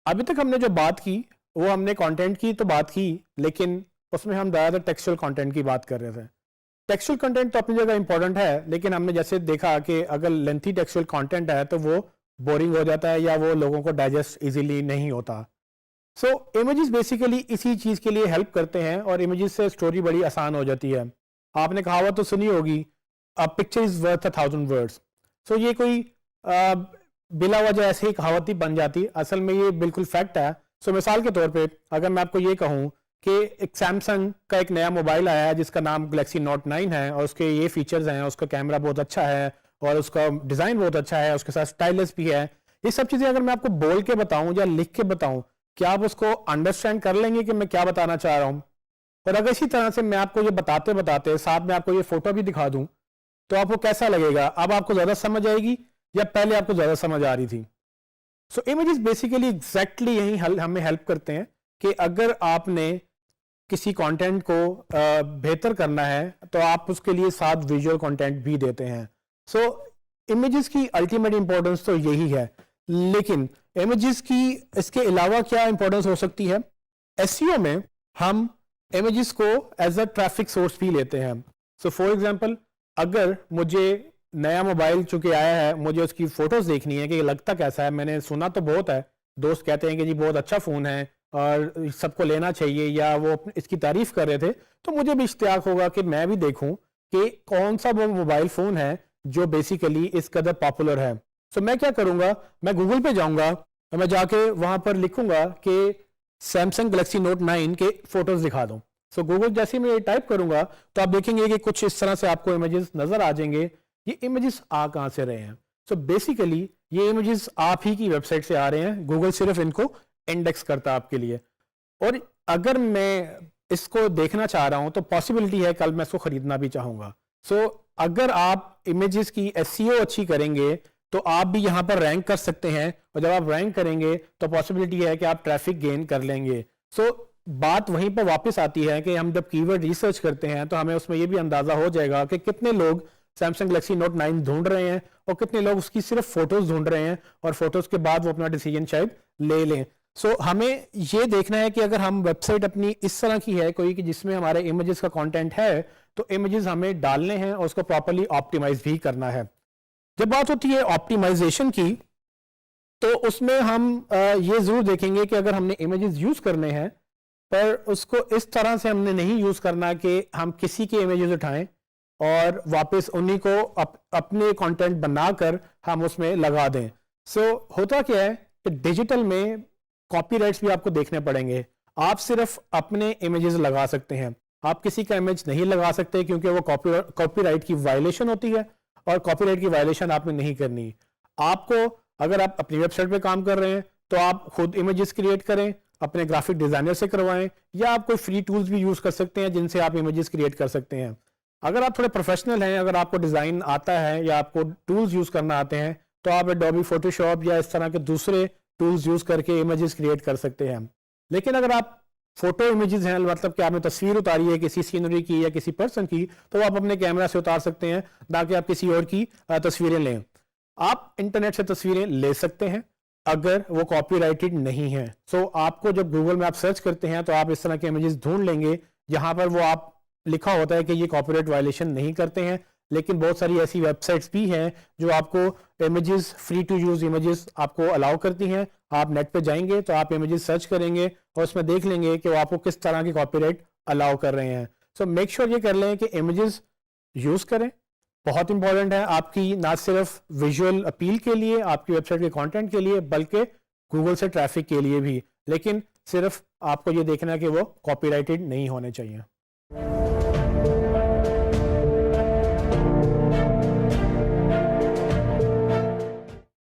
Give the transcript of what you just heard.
अभी तक हमने जो बात की वो हमने कंटेंट की तो बात की, लेकिन उसमें हम ज़्यादातर टेक्सचुअल कंटेंट की बात कर रहे थे। टेक्सचुअल कंटेंट तो अपनी जगह इंपॉर्टेंट है, लेकिन हमने जैसे देखा कि अगर लेंथी टेक्सचुअल कंटेंट है तो वो बोरिंग हो जाता है या वो लोगों को डाइजेस्ट इजीली नहीं होता। सो इमेजेस बेसिकली इसी चीज़ के लिए हेल्प करते हैं और इमेजेस से स्टोरी बड़ी आसान हो जाती है। आपने कहावत तो सुनी होगी, a picture is worth 1,000 words. So ये कोई बिला वजह ऐसे ही कहावत ही बन जाती, असल में ये बिल्कुल फैक्ट है। सो मिसाल के तौर पे अगर मैं आपको ये कहूँ कि एक सैमसंग का एक नया मोबाइल आया है जिसका नाम गैलेक्सी नोट 9 है और उसके ये फीचर्स हैं, उसका कैमरा बहुत अच्छा है और उसका डिज़ाइन बहुत अच्छा है, उसके साथ स्टाइलिश भी है। ये सब चीज़ें अगर मैं आपको बोल के बताऊं या लिख के बताऊं, क्या आप उसको अंडरस्टैंड कर लेंगे कि मैं क्या बताना चाह रहा हूं? और अगर इसी तरह से मैं आपको ये बताते बताते साथ में आपको ये फोटो भी दिखा दूं तो आपको कैसा लगेगा? अब आपको ज़्यादा समझ आएगी या पहले आपको ज़्यादा समझ आ रही थी? सो इमेजेस बेसिकली एग्जैक्टली यही हमें हेल्प करते हैं कि अगर आपने किसी कंटेंट को बेहतर करना है तो आप उसके लिए साथ विजुअल कंटेंट भी देते हैं। सो इमेजेस की अल्टीमेट इंपॉर्टेंस तो यही है, लेकिन इमेजेस की इसके अलावा क्या इंपॉर्टेंस हो सकती है? एसईओ में हम इमेजेस को एज अ ट्रैफिक सोर्स भी लेते हैं। सो फॉर एग्जांपल, अगर मुझे नया मोबाइल चूंकि आया है, मुझे उसकी फोटोज देखनी है कि लगता कैसा है। मैंने सुना तो बहुत है, दोस्त कहते हैं कि जी बहुत अच्छा फ़ोन है और सबको लेना चाहिए, या वो इसकी तारीफ कर रहे थे, तो मुझे भी इश्तियाक होगा कि मैं भी देखूं कि कौन सा वो मोबाइल फ़ोन है जो बेसिकली इस कदर पॉपुलर है। सो मैं क्या करूंगा, मैं गूगल पे जाऊंगा और मैं जाके वहां पर लिखूंगा कि सैमसंग गैलेक्सी नोट 9 के फोटोज दिखा दो। सो गूगल जैसे ही मैं ये टाइप करूंगा तो आप देखेंगे कि कुछ इस तरह से आपको इमेजेस नजर आ जाएंगे। ये इमेजेस आ कहां से रहे हैं? सो बेसिकली ये इमेजेस आप ही की वेबसाइट से आ रहे हैं, गूगल सिर्फ इनको इंडेक्स करता है आपके लिए। और अगर मैं इसको देखना चाह रहा हूं तो पॉसिबिलिटी है कल मैं इसको खरीदना भी चाहूंगा। सो अगर आप इमेजेस की एसईओ अच्छी करेंगे तो आप भी यहां पर रैंक कर सकते हैं, और जब आप रैंक करेंगे तो पॉसिबिलिटी है कि आप ट्रैफिक गेन कर लेंगे। सो बात वहीं पर वापस आती है कि हम जब कीवर्ड रिसर्च करते हैं तो हमें उसमें यह भी अंदाजा हो जाएगा कि कितने लोग सैमसंग गैलेक्सी नोट 9 ढूंढ रहे हैं और कितने लोग उसकी सिर्फ फोटोज ढूंढ रहे हैं, और फोटोज के बाद वो अपना डिसीजन शायद ले लें। सो हमें ये देखना है कि अगर हम वेबसाइट अपनी इस तरह की है कोई कि जिसमें हमारे इमेजेस का कंटेंट है, तो इमेजेस हमें डालने हैं और उसको प्रॉपर्ली ऑप्टिमाइज भी करना है। जब बात होती है ऑप्टिमाइजेशन की, तो उसमें हम ये जरूर देखेंगे कि अगर हमने इमेजेस यूज करने हैं, पर उसको इस तरह से हमने नहीं यूज करना कि हम किसी के इमेजेस उठाएं और वापस उन्हीं को अपने कंटेंट बनाकर हम उसमें लगा दें। सो होता क्या है कि डिजिटल में कॉपीराइट्स भी आपको देखने पड़ेंगे। आप सिर्फ अपने इमेजेस लगा सकते हैं, आप किसी का इमेज नहीं लगा सकते, क्योंकि वो कॉपीराइट की वायलेशन होती है और कॉपीराइट की वायलेशन आपने नहीं करनी। आपको, अगर आप अपनी वेबसाइट पे काम कर रहे हैं तो आप खुद इमेजेस क्रिएट करें, अपने ग्राफिक डिजाइनर से करवाएं, या आप कोई फ्री टूल्स भी यूज कर सकते हैं जिनसे आप इमेजेस क्रिएट कर सकते हैं। अगर आप थोड़े प्रोफेशनल हैं, अगर आपको डिजाइन आता है या आपको टूल्स यूज करना आते हैं, तो आप एडोबी फोटोशॉप या इस तरह के दूसरे टूल्स यूज करके इमेजेस क्रिएट कर सकते हैं। लेकिन अगर आप फोटो इमेजेस हैं, मतलब कि आपने तस्वीर उतारी है किसी सीनरी की या किसी पर्सन की, तो आप अपने कैमरा से उतार सकते हैं ताकि आप किसी और की तस्वीरें लें। आप इंटरनेट से तस्वीरें ले सकते हैं अगर वो कॉपीराइटेड नहीं है। सो आपको जब गूगल में आप सर्च करते हैं तो आप इस तरह के इमेजेस ढूंढ लेंगे जहां पर वो आप लिखा होता है कि ये कॉपीराइट वायलेशन नहीं करते हैं। लेकिन बहुत सारी ऐसी वेबसाइट्स भी हैं जो आपको images, free to use images आपको अलाउ करती हैं। आप नेट पे जाएंगे तो आप इमेजेस सर्च करेंगे और उसमें देख लेंगे कि वो आपको किस तरह की कॉपीराइट अलाउ कर रहे हैं। सो मेक श्योर ये कर लें कि इमेजेस यूज करें। बहुत इंपॉर्टेंट है आपकी ना सिर्फ विजुअल अपील के लिए, आपकी वेबसाइट के कंटेंट के लिए, बल्कि गूगल से ट्रैफिक के लिए भी। लेकिन सिर्फ आपको ये देखना है कि वो कॉपीराइटेड नहीं होने चाहिए।